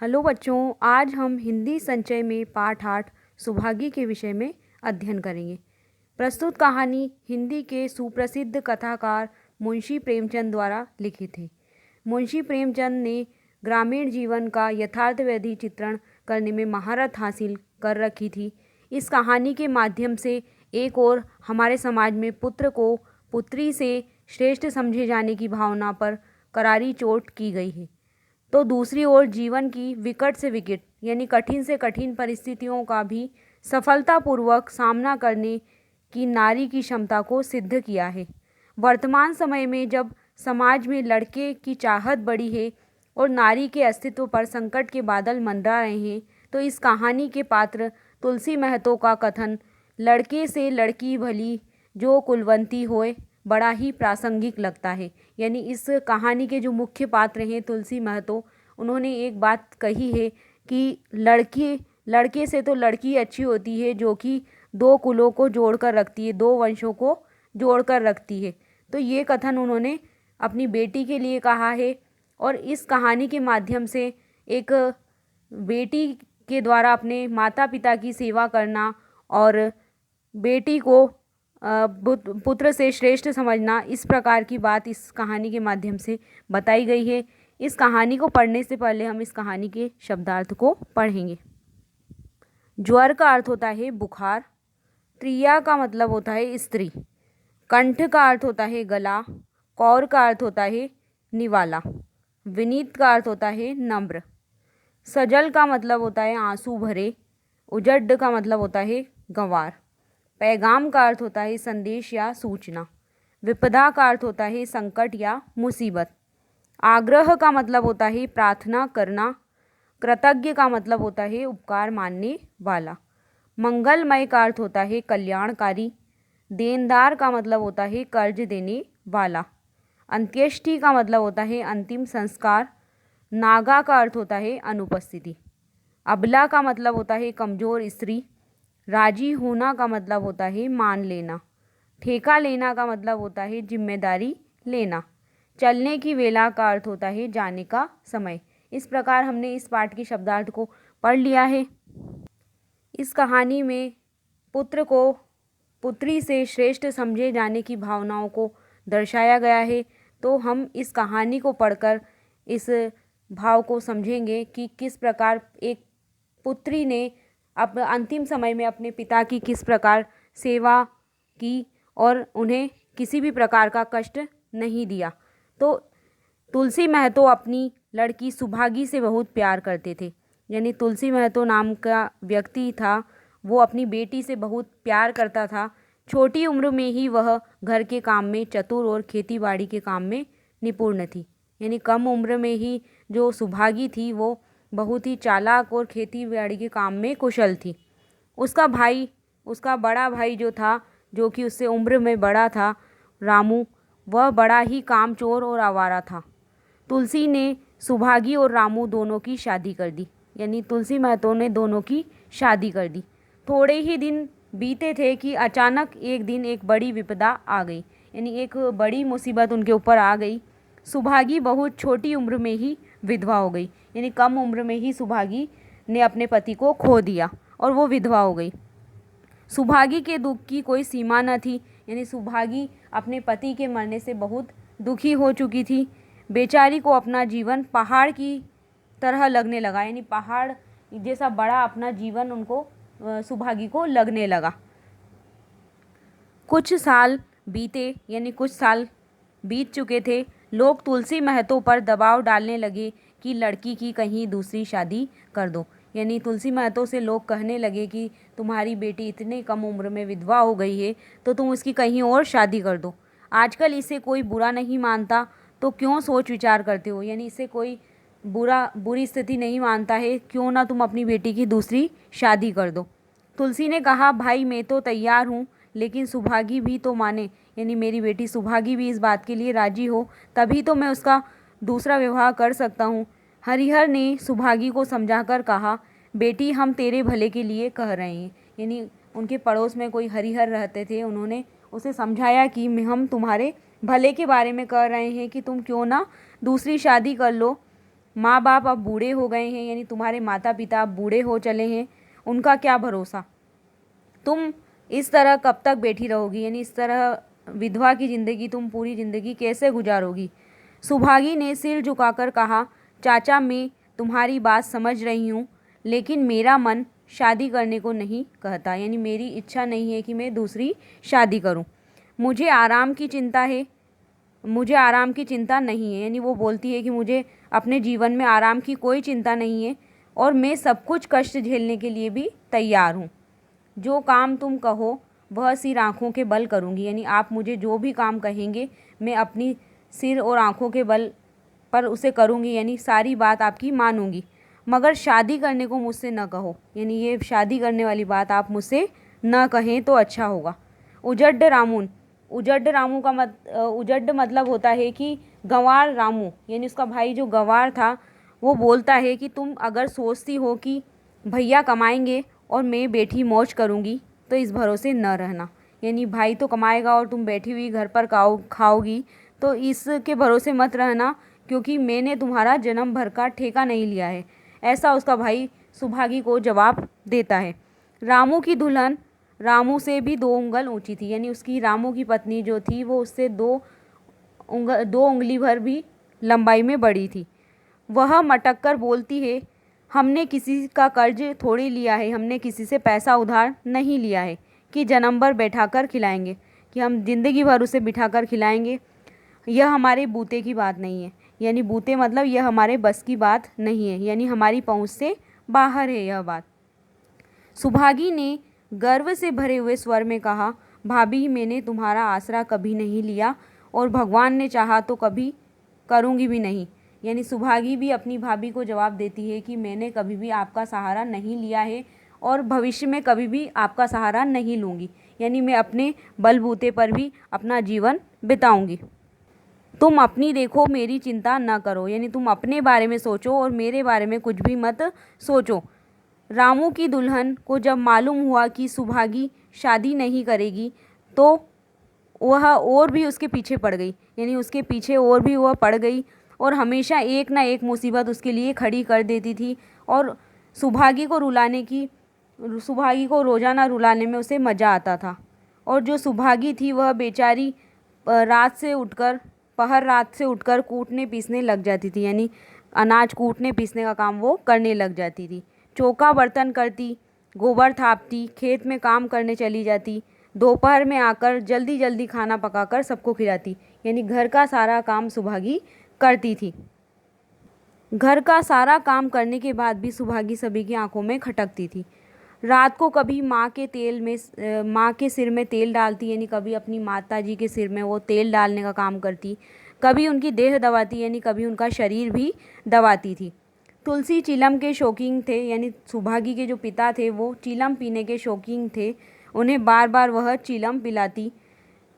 Hello बच्चों, आज हम हिंदी संचय में पाठ 8 सुभागी के विषय में अध्ययन करेंगे। प्रस्तुत कहानी हिंदी के सुप्रसिद्ध कथाकार मुंशी प्रेमचंद द्वारा लिखित है। मुंशी प्रेमचंद ने ग्रामीण जीवन का यथार्थवादी चित्रण करने में महारत हासिल कर रखी थी। इस कहानी के माध्यम से एक ओर हमारे समाज में पुत्र को पुत्री से श्रेष्ठ समझे जाने की भावना पर करारी चोट की गई है, तो दूसरी ओर जीवन की विकट से विकट यानी कठिन से कठिन परिस्थितियों का भी सफलतापूर्वक सामना करने की नारी की क्षमता को सिद्ध किया है। वर्तमान समय में जब समाज में लड़के की चाहत बढ़ी है और नारी के अस्तित्व पर संकट के बादल मंडरा रहे हैं, तो इस कहानी के पात्र तुलसी महतो का कथन लड़के से लड़की भली जो कुलवंती होए बड़ा ही प्रासंगिक लगता है। यानी इस कहानी के जो मुख्य पात्र हैं तुलसी महतो, उन्होंने एक बात कही है कि लड़के से तो लड़की अच्छी होती है जो कि दो कुलों को जोड़कर रखती है, दो वंशों को जोड़कर रखती है। तो ये कथन उन्होंने अपनी बेटी के लिए कहा है और इस कहानी के माध्यम से एक बेटी के द्वारा अपने माता पिता की सेवा करना और बेटी को पुत्र से श्रेष्ठ समझना, इस प्रकार की बात इस कहानी के माध्यम से बताई गई है। इस कहानी को पढ़ने से पहले हम इस कहानी के शब्दार्थ को पढ़ेंगे। ज्वर का अर्थ होता है बुखार, त्रिया का मतलब होता है स्त्री, कंठ का अर्थ होता है गला, कौर का अर्थ होता है निवाला, विनीत का अर्थ होता है नम्र, सजल का मतलब होता है आंसू भरे, उजड्ड का मतलब होता है गंवार, पैगाम का अर्थ होता है संदेश या सूचना, विपदा का अर्थ होता है संकट या मुसीबत, आग्रह का मतलब होता है प्रार्थना करना, कृतज्ञ का मतलब होता है उपकार मानने वाला, मंगलमय का अर्थ होता है कल्याणकारी, देनदार का मतलब होता है कर्ज देने वाला, अंत्येष्टि का मतलब होता है अंतिम संस्कार, नागा का अर्थ होता है अनुपस्थिति, अबला का मतलब होता है कमजोर स्त्री, राजी होना का मतलब होता है मान लेना, ठेका लेना का मतलब होता है जिम्मेदारी लेना, चलने की वेला का अर्थ होता है जाने का समय। इस प्रकार हमने इस पाठ के शब्दार्थ को पढ़ लिया है। इस कहानी में पुत्र को पुत्री से श्रेष्ठ समझे जाने की भावनाओं को दर्शाया गया है। तो हम इस कहानी को पढ़कर इस भाव को समझेंगे कि किस प्रकार एक पुत्री ने अब अंतिम समय में अपने पिता की किस प्रकार सेवा की और उन्हें किसी भी प्रकार का कष्ट नहीं दिया। तो तुलसी महतो अपनी लड़की सुभागी से बहुत प्यार करते थे। यानी तुलसी महतो नाम का व्यक्ति था, वो अपनी बेटी से बहुत प्यार करता था। छोटी उम्र में ही वह घर के काम में चतुर और खेतीबाड़ी के काम में निपुण थी। यानी कम उम्र में ही जो सुभागी थी वो बहुत ही चालाक और खेतीबाड़ी के काम में कुशल थी। उसका बड़ा भाई जो था, जो कि उससे उम्र में बड़ा था, रामू, वह बड़ा ही कामचोर और आवारा था। तुलसी ने सुभागी और रामू दोनों की शादी कर दी। यानी तुलसी महतो ने दोनों की शादी कर दी। थोड़े ही दिन बीते थे कि अचानक एक दिन एक बड़ी विपदा आ गई। यानी एक बड़ी मुसीबत उनके ऊपर आ गई। सुभागी बहुत छोटी उम्र में ही विधवा हो गई। यानी कम उम्र में ही सुभागी ने अपने पति को खो दिया और वो विधवा हो गई। सुभागी के दुख की कोई सीमा न थी। यानी सुभागी अपने पति के मरने से बहुत दुखी हो चुकी थी। बेचारी को अपना जीवन पहाड़ की तरह लगने लगा। यानी पहाड़ जैसा बड़ा अपना जीवन उनको सुभागी को लगने लगा। कुछ साल बीत चुके थे। लोग तुलसी महतो पर दबाव डालने लगे कि लड़की की कहीं दूसरी शादी कर दो। यानी तुलसी महतो से लोग कहने लगे कि तुम्हारी बेटी इतने कम उम्र में विधवा हो गई है तो तुम उसकी कहीं और शादी कर दो। आजकल इसे कोई बुरा नहीं मानता तो क्यों सोच विचार करते हो। यानी इसे कोई बुरी स्थिति नहीं मानता है, क्यों ना तुम अपनी बेटी की दूसरी शादी कर दो। तुलसी ने कहा, भाई मैं तो तैयार हूँ, लेकिन सुभागी भी तो माने। यानी मेरी बेटी सुभागी भी इस बात के लिए राजी हो, तभी तो मैं उसका दूसरा विवाह कर सकता हूँ। हरिहर ने सुभागी को समझाकर कहा, बेटी हम तेरे भले के लिए कह रहे हैं। यानी उनके पड़ोस में कोई हरिहर रहते थे, उन्होंने उसे समझाया कि हम तुम्हारे भले के बारे में कह रहे हैं कि तुम क्यों ना दूसरी शादी कर लो। माँ बाप अब बूढ़े हो गए हैं, यानी तुम्हारे माता पिता अब बूढ़े हो चले हैं, उनका क्या भरोसा। तुम इस तरह कब तक बैठी रहोगी, यानी इस तरह विधवा की ज़िंदगी तुम पूरी ज़िंदगी कैसे गुजारोगी। सुभागी ने सिर झुकाकर कहा, चाचा मैं तुम्हारी बात समझ रही हूँ, लेकिन मेरा मन शादी करने को नहीं कहता, यानी मेरी इच्छा नहीं है कि मैं दूसरी शादी करूँ। मुझे आराम की चिंता है, मुझे आराम की चिंता नहीं है, यानी वो बोलती है कि मुझे अपने जीवन में आराम की कोई चिंता नहीं है और मैं सब कुछ कष्ट झेलने के लिए भी तैयार हूँ। जो काम तुम कहो वह सिर आँखों के बल करूँगी, यानी आप मुझे जो भी काम कहेंगे मैं अपनी सिर और आँखों के बल पर उसे करूँगी, यानी सारी बात आपकी मानूंगी। मगर शादी करने को मुझसे न कहो, यानी ये शादी करने वाली बात आप मुझसे न कहें तो अच्छा होगा। उजड्ड रामून, उजड्ड रामू का उजड्ड मतलब होता है कि गंवार रामू, यानी उसका भाई जो गंवार था वो बोलता है कि तुम अगर सोचती हो कि भैया कमाएंगे और मैं बैठी मौज करूंगी तो इस भरोसे न रहना, यानी भाई तो कमाएगा और तुम बैठी हुई घर पर खाओगी, तो इसके भरोसे मत रहना, क्योंकि मैंने तुम्हारा जन्म भर का ठेका नहीं लिया है। ऐसा उसका भाई सुभागी को जवाब देता है। रामू की दुल्हन रामू से भी 2 उंगल ऊंची थी, यानी उसकी रामू की पत्नी जो थी वो उससे 2 उंगली भर भी लंबाई में बड़ी थी। वह मटक कर बोलती है, हमने किसी का कर्ज थोड़ी लिया है, हमने किसी से पैसा उधार नहीं लिया है कि जन्म भर बैठा कर खिलाएंगे, कि हम ज़िंदगी भर उसे बिठा कर खिलाएंगे। यह हमारे बूते की बात नहीं है, यानी बूते मतलब यह हमारे बस की बात नहीं है, यानी हमारी पहुंच से बाहर है यह बात। सुभागी ने गर्व से भरे हुए स्वर में कहा, भाभी मैंने तुम्हारा आसरा कभी नहीं लिया और भगवान ने चाहा तो कभी करूँगी भी नहीं, यानी सुभागी भी अपनी भाभी को जवाब देती है कि मैंने कभी भी आपका सहारा नहीं लिया है और भविष्य में कभी भी आपका सहारा नहीं लूँगी, यानी मैं अपने बलबूते पर भी अपना जीवन बिताऊँगी। तुम अपनी देखो, मेरी चिंता न करो, यानी तुम अपने बारे में सोचो और मेरे बारे में कुछ भी मत सोचो। रामू की दुल्हन को जब मालूम हुआ कि सुभागी शादी नहीं करेगी तो वह और भी उसके पीछे पड़ गई, यानी उसके पीछे और भी वह पड़ गई और हमेशा एक ना एक मुसीबत उसके लिए खड़ी कर देती थी और सुभागी को रोज़ाना रुलाने में उसे मज़ा आता था। और जो सुभागी थी वह बेचारी पहर रात से उठकर कूटने पीसने लग जाती थी, यानी अनाज कूटने पीसने का काम वो करने लग जाती थी। चौका बर्तन करती, गोबर थापती, खेत में काम करने चली जाती, दोपहर में आकर जल्दी जल्दी खाना पकाकर सबको खिलाती, यानी घर का सारा काम सुभागी करती थी। घर का सारा काम करने के बाद भी सुभागी सभी की आंखों में खटकती थी। रात को कभी माँ के सिर में तेल डालती, यानी कभी अपनी माता जी के सिर में वो तेल डालने का काम करती, कभी उनकी देह दबाती, यानी कभी उनका शरीर भी दबाती थी। तुलसी चिलम के शौकीन थे, यानी सुभागी के जो पिता थे वो चिलम पीने के शौकीन थे, उन्हें बार बार वह चिलम पिलाती।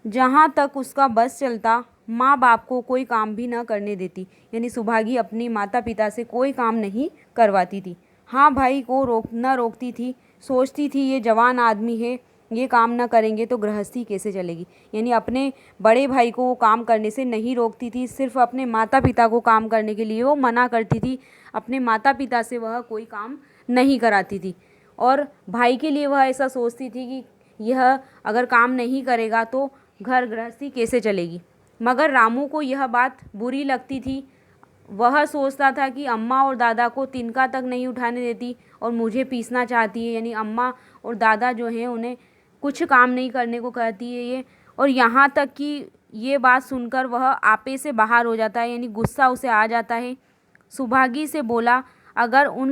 जहाँ तक उसका बस चलता माँ बाप को कोई काम भी न करने देती, यानी सुभागी अपनी माता पिता से कोई काम नहीं करवाती थी। हाँ, भाई को रोकती थी, सोचती थी ये जवान आदमी है, ये काम न करेंगे तो गृहस्थी कैसे चलेगी, यानी अपने बड़े भाई को वो काम करने से नहीं रोकती थी, सिर्फ अपने माता पिता को काम करने के लिए वो मना करती थी। अपने माता पिता से वह कोई काम नहीं कराती थी और भाई के लिए वह ऐसा सोचती थी कि यह अगर काम नहीं करेगा तो घर गृहस्थी कैसे चलेगी। मगर रामू को यह बात बुरी लगती थी। वह सोचता था कि अम्मा और दादा को तिनका तक नहीं उठाने देती और मुझे पीसना चाहती है, यानी अम्मा और दादा जो हैं उन्हें कुछ काम नहीं करने को कहती है ये। और यहाँ तक कि ये बात सुनकर वह आपे से बाहर हो जाता है, यानी गुस्सा उसे आ जाता है। सुभागी से बोला, अगर उन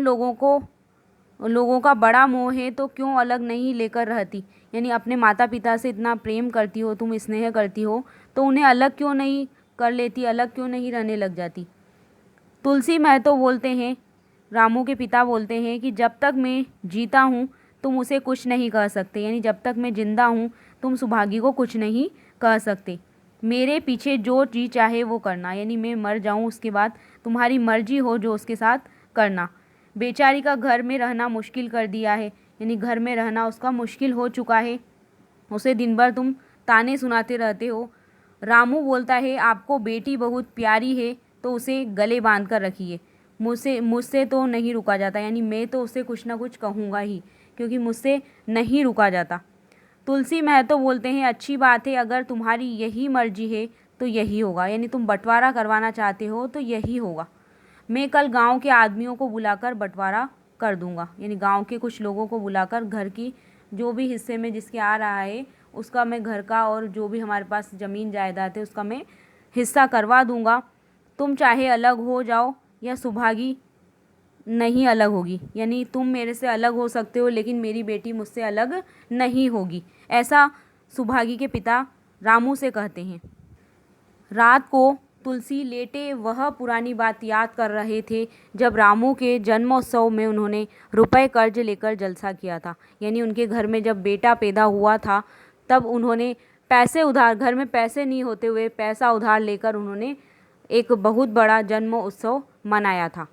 लोगों का बड़ा मोह है तो क्यों अलग नहीं लेकर रहती, यानी अपने माता पिता से इतना प्रेम करती हो, तुम स्नेह करती हो, तो उन्हें अलग क्यों नहीं कर लेती, अलग क्यों नहीं रहने लग जाती। तुलसी महतो बोलते हैं, रामू के पिता बोलते हैं कि जब तक मैं जीता हूँ तुम उसे कुछ नहीं कह सकते, यानी जब तक मैं जिंदा हूँ तुम सुभागी को कुछ नहीं कह सकते। मेरे पीछे जो जी चाहे वो करना, यानी मैं मर जाऊँ उसके बाद तुम्हारी मर्जी हो जो उसके साथ करना। बेचारी का घर में रहना मुश्किल कर दिया है, यानी घर में रहना उसका मुश्किल हो चुका है, उसे दिन भर तुम ताने सुनाते रहते हो। रामू बोलता है, आपको बेटी बहुत प्यारी है तो उसे गले बांध कर रखिए, मुझसे तो नहीं रुका जाता, यानी मैं तो उससे कुछ ना कुछ कहूँगा ही, क्योंकि मुझसे नहीं रुका जाता। तुलसी महतो बोलते हैं, अच्छी बात है, अगर तुम्हारी यही मर्जी है तो यही होगा, यानी तुम बंटवारा करवाना चाहते हो तो यही होगा। मैं कल गांव के आदमियों को बुलाकर बंटवारा कर दूंगा, यानी गांव के कुछ लोगों को बुलाकर घर की जो भी हिस्से में जिसके आ रहा है उसका मैं घर का और जो भी हमारे पास ज़मीन जायदाद है उसका मैं हिस्सा करवा दूंगा। तुम चाहे अलग हो जाओ या सुभागी नहीं अलग होगी, यानी तुम मेरे से अलग हो सकते हो लेकिन मेरी बेटी मुझसे अलग नहीं होगी, ऐसा सुभागी के पिता रामू से कहते हैं। रात को तुलसी लेटे वह पुरानी बात याद कर रहे थे जब रामू के जन्मोत्सव में उन्होंने रुपए कर्ज लेकर जलसा किया था, यानी उनके घर में जब बेटा पैदा हुआ था तब उन्होंने पैसे उधार, घर में पैसे नहीं होते हुए पैसा उधार लेकर उन्होंने एक बहुत बड़ा जन्म उत्सव मनाया था।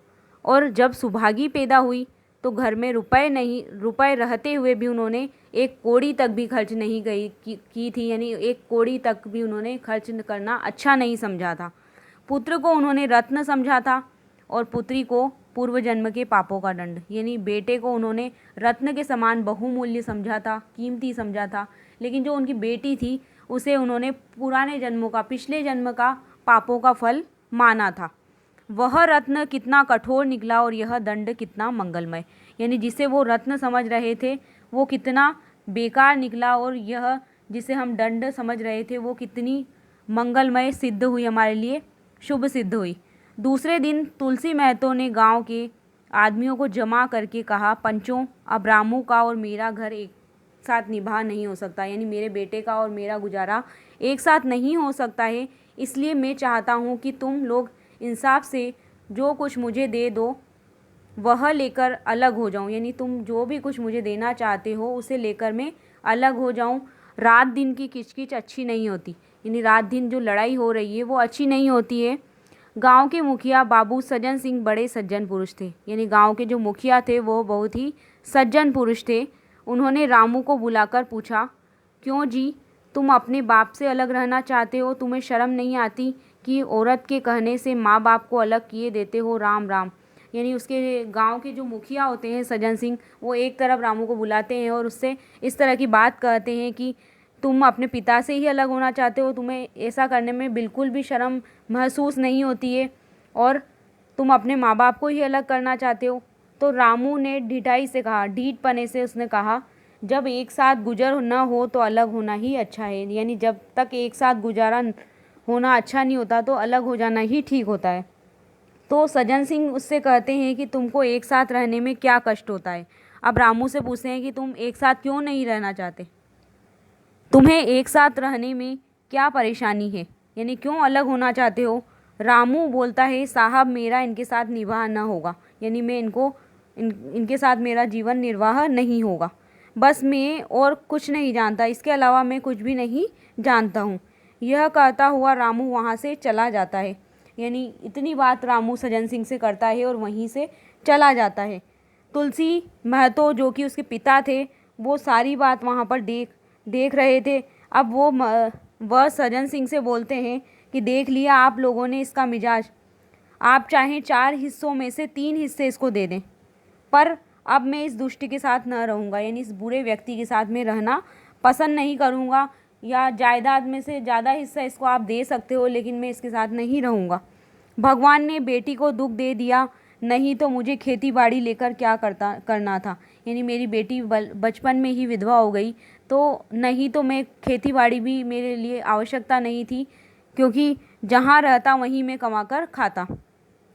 और जब सुभागी पैदा हुई तो घर में रुपए रहते हुए भी उन्होंने एक कौड़ी तक भी खर्च नहीं की थी, यानी एक कौड़ी तक भी उन्होंने खर्च करना अच्छा नहीं समझा था। पुत्र को उन्होंने रत्न समझा था और पुत्री को पूर्व जन्म के पापों का दंड, यानी बेटे को उन्होंने रत्न के समान बहुमूल्य समझा था, कीमती समझा था, लेकिन जो उनकी बेटी थी उसे उन्होंने पुराने जन्मों का, पिछले जन्म का पापों का फल माना था। वह रत्न कितना कठोर निकला और यह दंड कितना मंगलमय, यानी जिसे वो रत्न समझ रहे थे वो कितना बेकार निकला और यह जिसे हम दंड समझ रहे थे वो कितनी मंगलमय सिद्ध हुई, हमारे लिए शुभ सिद्ध हुई। दूसरे दिन तुलसी महतो ने गांव के आदमियों को जमा करके कहा, पंचों, अब रामू का और मेरा घर एक साथ निभा नहीं हो सकता, यानी मेरे बेटे का और मेरा गुजारा एक साथ नहीं हो सकता है, इसलिए मैं चाहता हूँ कि तुम लोग इंसाफ से जो कुछ मुझे दे दो वह लेकर अलग हो जाऊं, यानी तुम जो भी कुछ मुझे देना चाहते हो उसे लेकर मैं अलग हो जाऊं। रात दिन की किचकिच अच्छी नहीं होती, यानी रात दिन जो लड़ाई हो रही है वो अच्छी नहीं होती है। गांव के मुखिया बाबू सज्जन सिंह बड़े सज्जन पुरुष थे, यानी गांव के जो मुखिया थे वो बहुत ही सज्जन पुरुष थे। उन्होंने रामू को बुलाकर पूछा, क्यों जी, तुम अपने बाप से अलग रहना चाहते हो? तुम्हें शर्म नहीं आती कि औरत के कहने से माँ बाप को अलग किए देते हो? राम राम। यानी उसके गांव के जो मुखिया होते हैं सज्जन सिंह, वो एक तरफ रामू को बुलाते हैं और उससे इस तरह की बात कहते हैं कि तुम अपने पिता से ही अलग होना चाहते हो, तुम्हें ऐसा करने में बिल्कुल भी शर्म महसूस नहीं होती है और तुम अपने माँ बाप को ही अलग करना चाहते हो। तो रामू ने ढिठाई से कहा, ढीठ पने से उसने कहा, जब एक साथ गुजर न हो तो अलग होना ही अच्छा है, यानी जब तक एक साथ गुजारा होना अच्छा नहीं होता तो अलग हो जाना ही ठीक होता है। तो सज्जन सिंह उससे कहते हैं कि तुमको एक साथ रहने में क्या कष्ट होता है? अब रामू से पूछते हैं कि तुम एक साथ क्यों नहीं रहना चाहते, तुम्हें एक साथ रहने में क्या परेशानी है, यानी क्यों अलग होना चाहते हो? रामू बोलता है, साहब मेरा इनके साथ निवाह न होगा, यानी मैं इनके साथ मेरा जीवन निर्वाह नहीं होगा, बस मैं और कुछ नहीं जानता, इसके अलावा मैं कुछ भी नहीं जानता हूँ। यह कहता हुआ रामू वहाँ से चला जाता है, यानी इतनी बात रामू सज्जन सिंह से करता है और वहीं से चला जाता है। तुलसी महतो जो कि उसके पिता थे वो सारी बात वहाँ पर देख रहे थे। अब वह सज्जन सिंह से बोलते हैं कि देख लिया आप लोगों ने इसका मिजाज, आप चाहें 4 हिस्सों में से 3 हिस्से इसको दे दें, पर अब मैं इस दुष्ट के साथ न रहूँगा, यानी इस बुरे व्यक्ति के साथ मैं रहना पसंद नहीं करूँगा, या जायदाद में से ज़्यादा हिस्सा इसको आप दे सकते हो लेकिन मैं इसके साथ नहीं रहूँगा। भगवान ने बेटी को दुख दे दिया, नहीं तो मुझे खेती बाड़ी लेकर क्या करना था, यानी मेरी बेटी बचपन में ही विधवा हो गई, तो नहीं तो मैं खेती बाड़ी भी मेरे लिए आवश्यकता नहीं थी, क्योंकि जहाँ रहता वहीं मैं कमा कर खाता,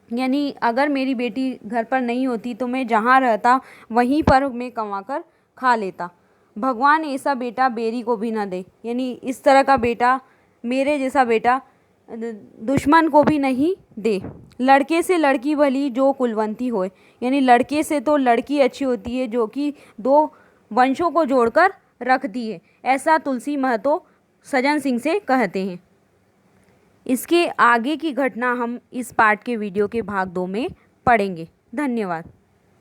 यानी अगर मेरी बेटी घर पर नहीं होती तो मैं जहाँ रहता वहीं पर मैं कमा कर खा लेता। भगवान ऐसा बेटा बेरी को भी ना दे, यानी इस तरह का बेटा, मेरे जैसा बेटा दुश्मन को भी नहीं दे। लड़के से लड़की भली जो कुलवंती होए, यानी लड़के से तो लड़की अच्छी होती है जो कि 2 वंशों को जोड़कर रखती है, ऐसा तुलसी महतो सज्जन सिंह से कहते हैं। इसके आगे की घटना हम इस पार्ट के वीडियो के भाग 2 में पढ़ेंगे। धन्यवाद।